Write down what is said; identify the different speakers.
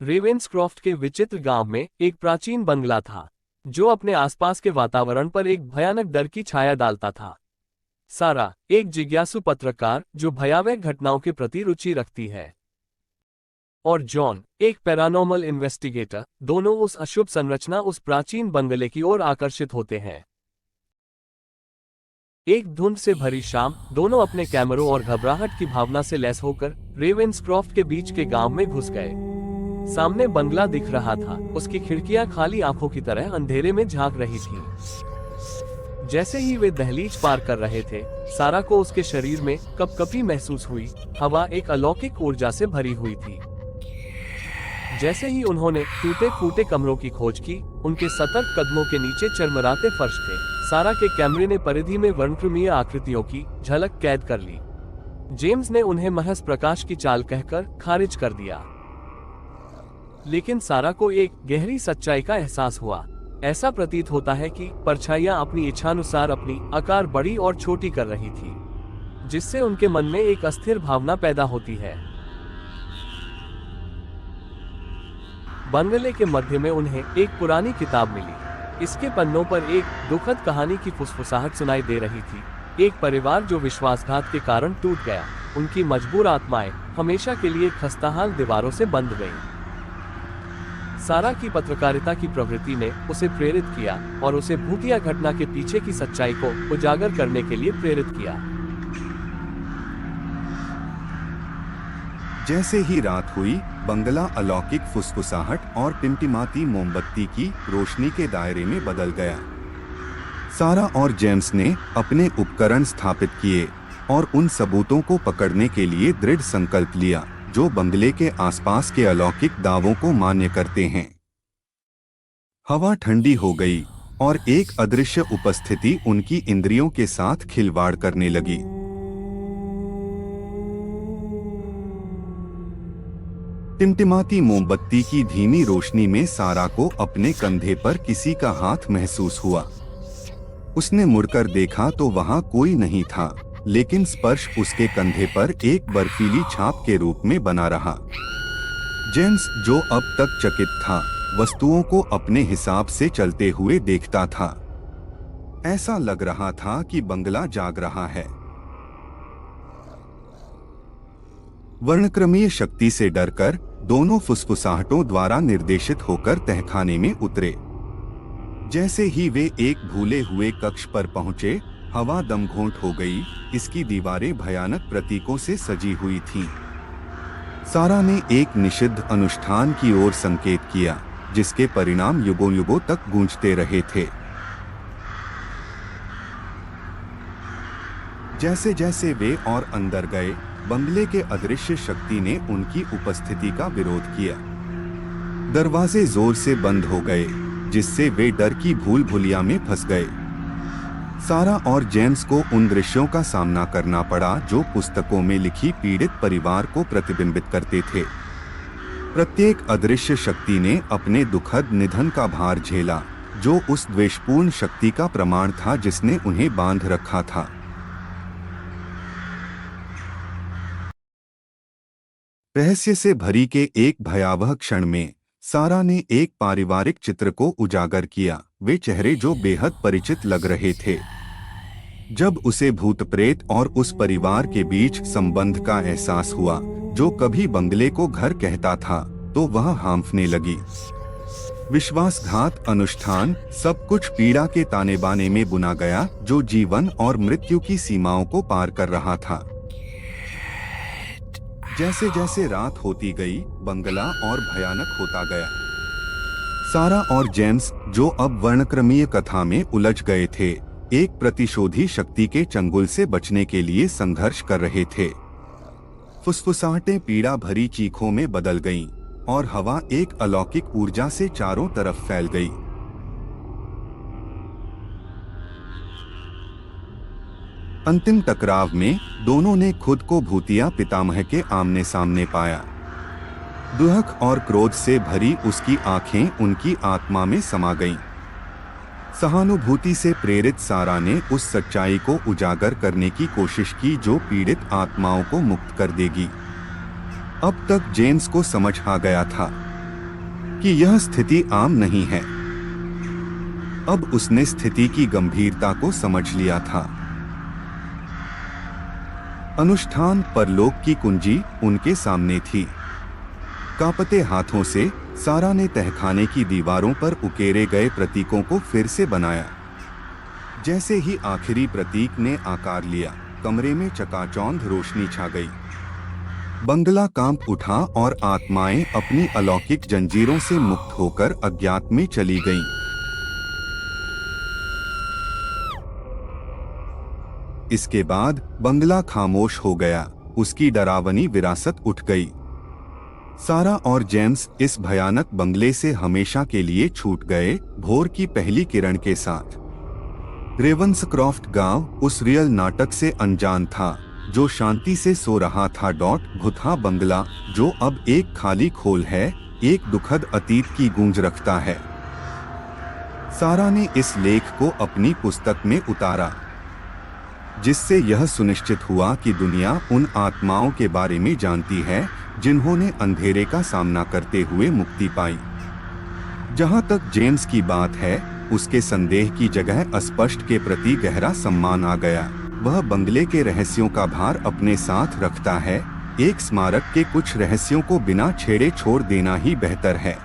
Speaker 1: रेवेंसक्रॉफ्ट के विचित्र गांव में एक प्राचीन बंगला था जो अपने आसपास के वातावरण पर एक भयानक डर की छाया डालता था। सारा, एक जिज्ञासु पत्रकार जो भयावह घटनाओं के प्रति रुचि रखती है, और जॉन, एक पैरानॉर्मल इन्वेस्टिगेटर, दोनों उस अशुभ संरचना, उस प्राचीन बंगले की ओर आकर्षित होते हैं। एक धुंध से भरी शाम, दोनों अपने कैमरों और घबराहट की भावना से लैस होकर रेवेंसक्रॉफ्ट के बीच के गांव में घुस गए। सामने बंगला दिख रहा था, उसकी खिड़कियां खाली आंखों की तरह अंधेरे में झांक रही थीं। जैसे ही वे दहलीज पार कर रहे थे, सारा को उसके शरीर में कपकपी महसूस हुई। हवा एक अलौकिक ऊर्जा से भरी हुई थी। जैसे ही उन्होंने टूटे फूटे कमरों की खोज की, उनके सतर्क कदमों के नीचे चरमराते फर्श थे। सारा के कैमरे ने परिधि में वर्णक्रमीय आकृतियों की झलक कैद कर ली। जेम्स ने उन्हें महज प्रकाश की चाल कहकर खारिज कर दिया, लेकिन सारा को एक गहरी सच्चाई का एहसास हुआ। ऐसा प्रतीत होता है कि परछाइयां अपनी इच्छानुसार अपनी आकार बड़ी और छोटी कर रही थी, जिससे उनके मन में एक अस्थिर भावना पैदा होती है। बंगले के मध्य में उन्हें एक पुरानी किताब मिली। इसके पन्नों पर एक दुखद कहानी की फुसफुसाहट सुनाई दे रही थी। एक परिवार जो विश्वासघात के कारण टूट गया, उनकी मजबूर आत्माएं हमेशा के लिए खस्ताहाल दीवारों से बंध गईं। सारा की पत्रकारिता की प्रवृत्ति ने उसे प्रेरित किया और उसे भूतिया घटना के पीछे की सच्चाई को उजागर करने के लिए प्रेरित किया।
Speaker 2: जैसे ही रात हुई, बंगला अलौकिक फुसफुसाहट और टिमटिमाती मोमबत्ती की रोशनी के दायरे में बदल गया। सारा और जेम्स ने अपने उपकरण स्थापित किए और उन सबूतों को पकड़ने के लिए दृढ़ संकल्प लिया जो बंगले के आसपास के अलौकिक दावों को मान्य करते हैं। हवा ठंडी हो गई और एक अदृश्य उपस्थिति उनकी इंद्रियों के साथ खिलवाड़ करने लगी। टिमटिमाती मोमबत्ती की धीमी रोशनी में सारा को अपने कंधे पर किसी का हाथ महसूस हुआ। उसने मुड़कर देखा तो वहां कोई नहीं था, लेकिन स्पर्श उसके कंधे पर एक बर्फीली छाप के रूप में बना रहा। जेम्स, जो अब तक चकित था, वस्तुओं को अपने हिसाब से चलते हुए देखता था। ऐसा लग रहा था कि बंगला जाग रहा है। वर्णक्रमीय शक्ति से डरकर दोनों फुसफुसाहटों द्वारा निर्देशित होकर तहखाने में उतरे। जैसे ही वे एक भूले हुए कक्ष पर पहुंचे, हवा दमघोंट हो गई। इसकी दीवारें भयानक प्रतीकों से सजी हुई थीं। सारा ने एक निषिद्ध अनुष्ठान की ओर संकेत किया, जिसके परिणाम युगों युगों तक गूंजते रहे थे। जैसे जैसे वे और अंदर गए, बंगले के अदृश्य शक्ति ने उनकी उपस्थिति का विरोध किया। दरवाजे जोर से बंद हो गए, जिससे वे डर की भूल भुलिया में फंस गए। सारा और जेम्स को उन दृश्यों का सामना करना पड़ा जो पुस्तकों में लिखी पीड़ित परिवार को प्रतिबिंबित करते थे। प्रत्येक अदृश्य शक्ति ने अपने दुखद निधन का भार झेला, जो उस द्वेषपूर्ण शक्ति का प्रमाण था जिसने उन्हें बांध रखा था। रहस्य से भरी के एक भयावह क्षण में सारा ने एक पारिवारिक चित्र को उजागर किया, वे चेहरे जो बेहद परिचित लग रहे थे। जब उसे भूत प्रेत और उस परिवार के बीच संबंध का एहसास हुआ जो कभी बंगले को घर कहता था, तो वह हांफने लगी। विश्वासघात, अनुष्ठान, सब कुछ पीड़ा के ताने बाने में बुना गया जो जीवन और मृत्यु की सीमाओं को पार कर रहा था। जैसे जैसे रात होती गई, बंगला और भयानक होता गया। सारा और जेम्स, जो अब वर्णक्रमीय कथा में उलझ गए थे, एक प्रतिशोधी शक्ति के चंगुल से बचने के लिए संघर्ष कर रहे थे। फुसफुसाहटें पीड़ा भरी चीखों में बदल गईं और हवा एक अलौकिक ऊर्जा से चारों तरफ फैल गई। अंतिम टकराव में दोनों ने खुद को भूतिया पितामह के आमने सामने पाया। दुहक और क्रोध से भरी उसकी आंखें उनकी आत्मा में समा गईं। सहानुभूति से प्रेरित सारा ने उस सच्चाई को उजागर करने की कोशिश की जो पीड़ित आत्माओं को मुक्त कर देगी। अब तक जेम्स को समझ आ गया था कि यह स्थिति आम नहीं है। अब उसने स्थिति की गंभीरता को समझ लिया था। अनुष्ठान परलोक की कुंजी उनके सामने थी। कांपते हाथों से सारा ने तहखाने की दीवारों पर उकेरे गए प्रतीकों को फिर से बनाया। जैसे ही आखिरी प्रतीक ने आकार लिया, कमरे में चकाचौंध रोशनी छा गई। बंगला कांप उठा और आत्माएं अपनी अलौकिक जंजीरों से मुक्त होकर अज्ञात में चली गईं। इसके बाद बंगला खामोश हो गया। उसकी डरावनी विरासत उठ गई। सारा और जेम्स इस भयानक बंगले से हमेशा के लिए छूट गए, भोर की पहली किरण के साथ। रेवेंसक्रॉफ्ट गांव उस रियल नाटक से अनजान था जो शांति से सो रहा था। भुतहा बंगला जो अब एक खाली खोल है, एक दुखद अतीत की गूंज रखता है। सारा ने इस लेख को अपनी पुस्तक में उतारा, जिससे यह सुनिश्चित हुआ कि दुनिया उन आत्माओं के बारे में जानती है जिन्होंने अंधेरे का सामना करते हुए मुक्ति पाई। जहां तक जेम्स की बात है, उसके संदेह की जगह अस्पष्ट के प्रति गहरा सम्मान आ गया। वह बंगले के रहस्यों का भार अपने साथ रखता है। एक स्मारक के कुछ रहस्यों को बिना छेड़े छोड़ देना ही बेहतर है।